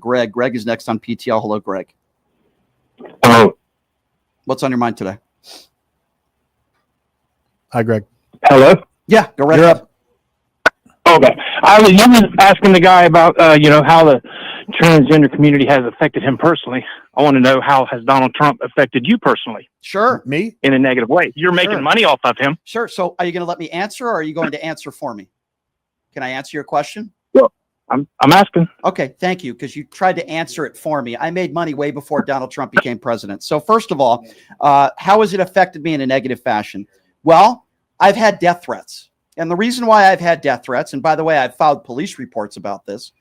Greg. Greg is next on PTL. Hello, Greg. Hello. What's on your mind today? Hi, Greg. Hello. Yeah, go right You're ahead. up. Okay. You was asking the guy about, how the transgender community has affected him personally. I want to know, how has Donald Trump affected you personally? Sure. Me? In a negative way. You're making money off of him. Sure. So are you going to let me answer, or are you going to answer for me? Can I answer your question? Well, I'm asking. Okay, thank you, because you tried to answer it for me. I made money way before Donald Trump became president. So first of all, how has it affected me in a negative fashion? Well, I've had death threats. And the reason why I've had death threats, and by the way, I've filed police reports about this,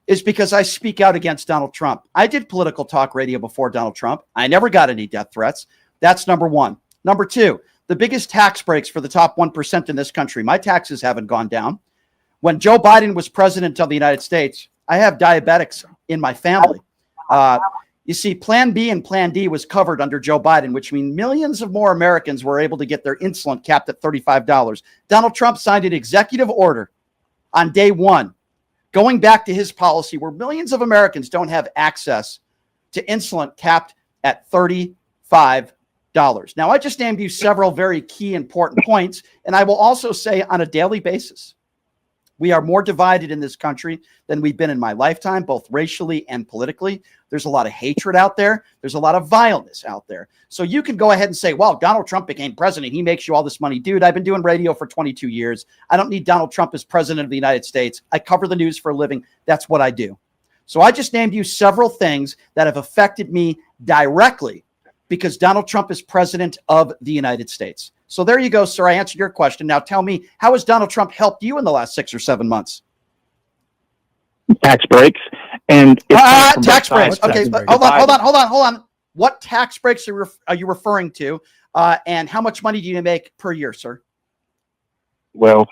is because I speak out against Donald Trump. I did political talk radio before Donald Trump. I never got any death threats. That's number one. Number two, the biggest tax breaks for the top 1% in this country. My taxes haven't gone down. When Joe Biden was president of the United States, I have diabetics in my family. You see, Plan B and Plan D was covered under Joe Biden, which means millions of more Americans were able to get their insulin capped at $35. Donald Trump signed an executive order on day one, going back to his policy where millions of Americans don't have access to insulin capped at $35. Now, I just named you several very key important points, and I will also say on a daily basis, we are more divided in this country than we've been in my lifetime, both racially and politically. There's a lot of hatred out there. There's a lot of vileness out there. So you can go ahead and say, well, Donald Trump became president. He makes you all this money. Dude, I've been doing radio for 22 years. I don't need Donald Trump as president of the United States. I cover the news for a living. That's what I do. So I just named you several things that have affected me directly because Donald Trump is president of the United States. So there you go, sir. I answered your question. Now tell me, how has Donald Trump helped you in the last 6 or 7 months? Tax breaks. And tax breaks. Okay, hold on. What tax breaks are you referring to? And how much money do you make per year, sir? Well,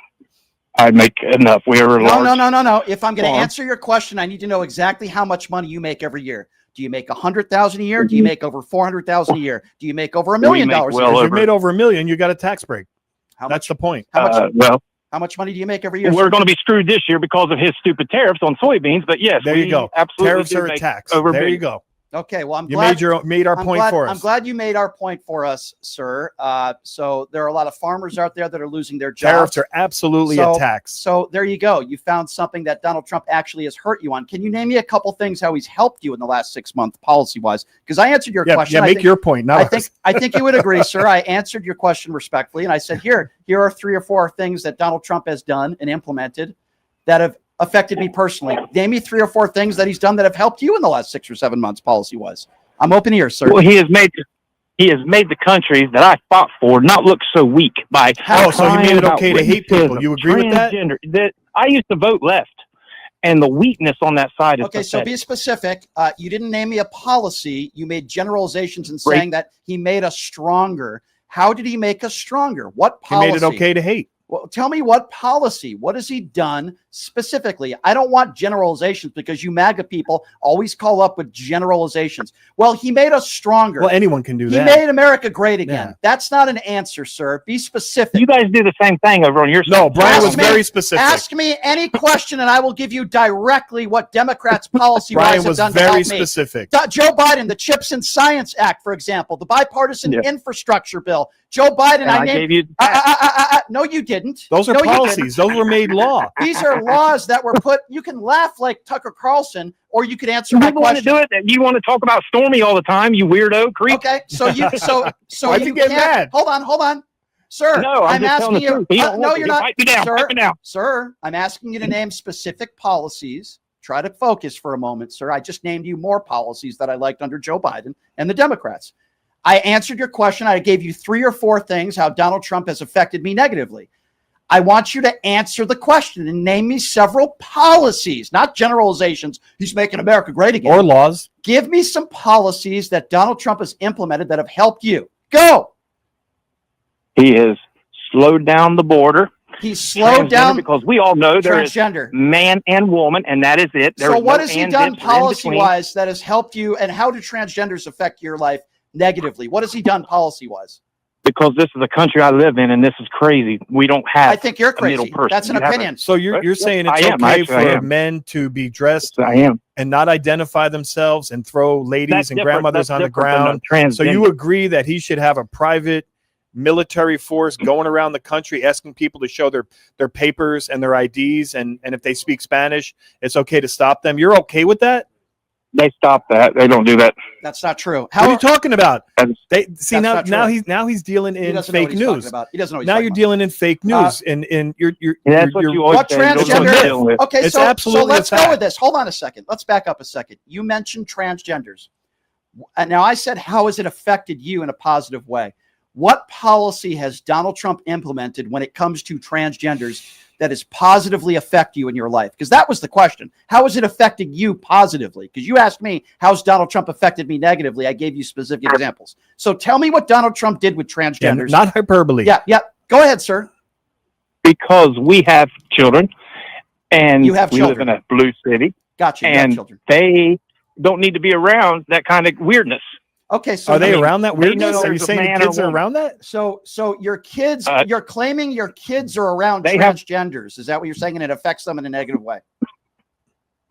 I make enough. No. If I'm going to answer your question, I need to know exactly how much money you make every year. Do you make $100,000 a year? Do you make over $400,000 a year? Do you make over $1 million a year? If you made over $1 million, you got a tax break. That's the point. How much money do you make every year? We're going to be screwed this year because of his stupid tariffs on soybeans. But yes, there you go. Absolutely, tariffs are a tax. There you go. Okay, well, you made our point for us. I'm glad you made our point for us, sir. So there are a lot of farmers out there that are losing their jobs. Tariffs are absolutely a tax. So there you go. You found something that Donald Trump actually has hurt you on. Can you name me a couple things how he's helped you in the last 6 months, policy-wise? Because I answered your question. Yeah, make your point. I think you would agree, sir. I answered your question respectfully, and I said, here are 3 or 4 things that Donald Trump has done and implemented that have affected me personally. Name me 3 or 4 things that he's done that have helped you in the last 6 or 7 months, policy-wise. I'm open ears, sir. Well, he has made the countries that I fought for not look so weak by. So you made it okay to hate people. You agree with that? That I used to vote left, and the weakness on that side is okay. So be specific. You didn't name me a policy. You made generalizations in saying that he made us stronger. How did he make us stronger? What policy? He made it okay to hate. Well, tell me what policy. What has he done specifically? I don't want generalizations because you MAGA people always call up with generalizations. Well, he made us stronger. Well, anyone can do that. He made America great again. Yeah. That's not an answer, sir. Be specific. You guys do the same thing over on your side. No, Brian was very specific. Ask me any question and I will give you directly what Democrats' policy-wise have done to help me. Brian was very specific. Joe Biden, the CHIPS and Science Act, for example, the bipartisan infrastructure bill. Joe Biden, I gave you. No, you didn't. Those are policies. Those were made law. These are laws that were put. You can laugh like Tucker Carlson, or you could answer my question. You want to do it? You want to talk about Stormy all the time, you weirdo creep. Okay, so you Why'd you get mad? Hold on, sir. No, I'm asking you. No, you're not. Fight me down. Sir, I'm asking you to name specific policies. Try to focus for a moment, sir. I just named you more policies that I liked under Joe Biden and the Democrats. I answered your question. I gave you 3 or 4 things how Donald Trump has affected me negatively. I want you to answer the question and name me several policies, not generalizations. He's making America great again. Or laws. Give me some policies that Donald Trump has implemented that have helped you. Go. He has slowed down the border. He slowed down because we all know there is transgender, man and woman, and that is it. So what has he done policy-wise that has helped you, and how do transgenders affect your life negatively? What has he done policy-wise? because this is a country I live in, and this is crazy. We don't have. I think you're a middle crazy. person. That's an You have a- opinion. So you're saying it's I am. okay Actually, I for am. men to be dressed I am. and not identify themselves and throw ladies That's and different. grandmothers That's on the different than ground. a So you transgender. agree that he should have a private military force going around the country asking people to show their papers and their IDs, and if they speak Spanish, it's okay to stop them. You're okay with that? They stop that. They don't do that. That's not true. What are you talking about? That's- They see That's now not true. he's dealing He in doesn't know what fake he's talking news. about. He doesn't know what he's Now talking you're about. dealing in fake news, and you're And that's what you're- you always What say. You don't know what transgender- you're dealing with. Okay, It's so absolutely let's a go fact. with this. Hold on a second. Let's back up a second. You mentioned transgenders. Now I said, how has it affected you in a positive way? What policy has Donald Trump implemented when it comes to transgenders that has positively affect you in your life? Because that was the question. How is it affecting you positively? Because you asked me, how's Donald Trump affected me negatively? I gave you specific examples. So tell me what Donald Trump did with Yeah, transgenders. not hyperbole. Yeah. Go ahead, sir. Because we have children, and You have we children. live in a blue city, Gotcha. You have and children. they don't need to be around that kind of weirdness. Okay, so Are they I mean, around that they weirdness? know Are you there's a saying the man or kids are woman. around that? So your kids, Uh, you're claiming your kids are around They have- transgenders. Is that what you're saying? And it affects them in a negative way.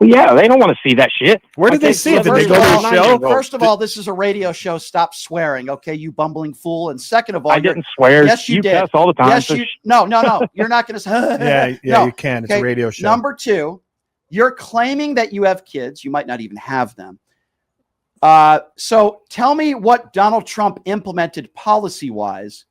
Well, yeah, they don't want to see that shit. Where did Okay, they see so it? Did they first go of to all- a show? First of all, this is a radio show. Stop swearing, okay, you bumbling fool. And second of all, I didn't swear. yes, you did. cuss all the time. yes, so you. No. You're not going to say. Yeah, No. you can. It's Okay, a radio show. Number two, you're claiming that you have kids. You might not even have them. So tell me what Donald Trump implemented policy-wise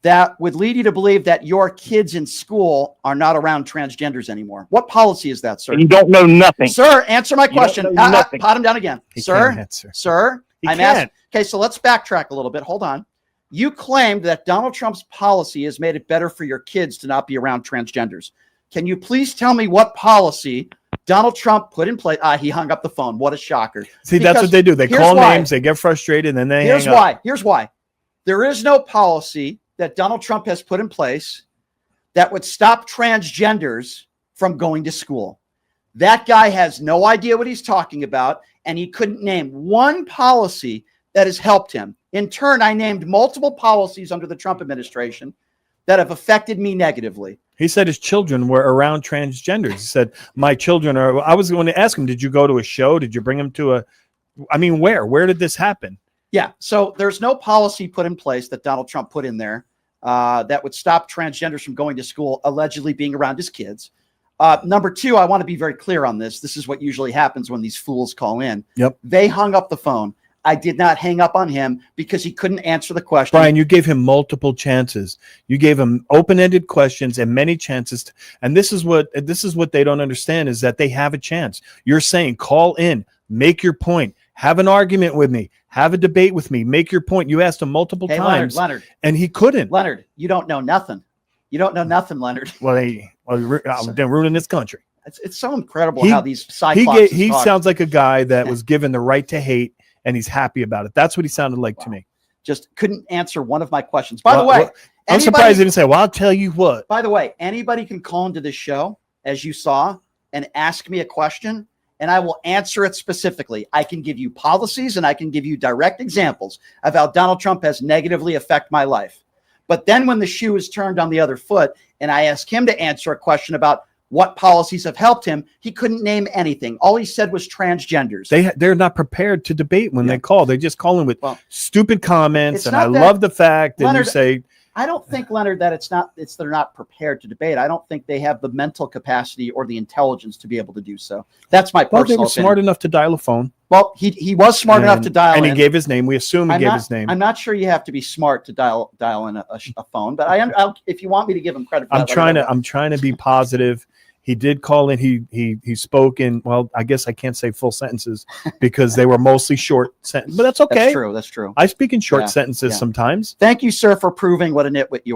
that would lead you to believe that your kids in school are not around transgenders anymore. What policy is that, sir? And you don't know nothing. Sir, answer my question. know nothing. Pot him down again. He Sir, can't answer. sir, He I'm can't. asking. Okay, so let's backtrack a little bit. Hold on. You claimed that Donald Trump's policy has made it better for your kids to not be around transgenders. Can you please tell me what policy Donald Trump put in place? He hung up the phone. What a shocker. See, that's Because what they do. They here's call why. names, they get frustrated, and then they Here's hang up. why. Here's why. There is no policy that Donald Trump has put in place that would stop transgenders from going to school. That guy has no idea what he's talking about, and he couldn't name one policy that has helped him. In turn, I named multiple policies under the Trump administration that have affected me negatively. He said his children were around transgenders. He said, my children are. I was going to ask him, did you go to a show? Did you bring him to a. I mean, where? Where did this happen? Yeah, so there's no policy put in place that Donald Trump put in there that would stop transgenders from going to school, allegedly being around his kids. Number two, I want to be very clear on this. This is what usually happens when these fools call in. Yep. They hung up the phone. I did not hang up on him because he couldn't answer the question. Brian, you gave him multiple chances. You gave him open-ended questions and many chances. And this is what they don't understand is that they have a chance. You're saying call in, make your point, have an argument with me, have a debate with me, make your point. You asked him multiple Hey, times, Leonard, and he couldn't. Leonard, you don't know nothing. You don't know nothing, Leonard. Well, they're ruining this country. It's so incredible He- how these cyclops He sounds like a guy that was given the right to hate, and he's happy about it. That's what he sounded like to me. just couldn't answer one of my questions. By the Well, way, well, I'm surprised he didn't say, well, I'll tell you what. By the way, anybody can call into this show, as you saw, and ask me a question, and I will answer it specifically. I can give you policies, and I can give you direct examples of how Donald Trump has negatively affected my life. But then when the shoe is turned on the other foot, and I ask him to answer a question about what policies have helped him, he couldn't name anything. All he said was transgenders. They're not prepared to debate when Yeah. they call. They just call in with Well, stupid comments. it's And not I that- love the fact that Leonard, you say, I don't think, Leonard, that they're not prepared to debate. I don't think they have the mental capacity or the intelligence to be able to do so. That's my well, they personal were opinion. smart enough to dial a phone. Well, he was smart enough to dial and in. he gave his name. We assume he gave his name. I'm not sure you have to be smart to dial in a phone, but if you want me to give him credit for I'm that, trying to be positive. He did call in. He spoke in. Well, I guess I can't say full sentences because they were mostly short sentences, but that's okay. That's true. I speak in short Yeah, sentences yeah. sometimes. Thank you, sir, for proving what a nitwit you are.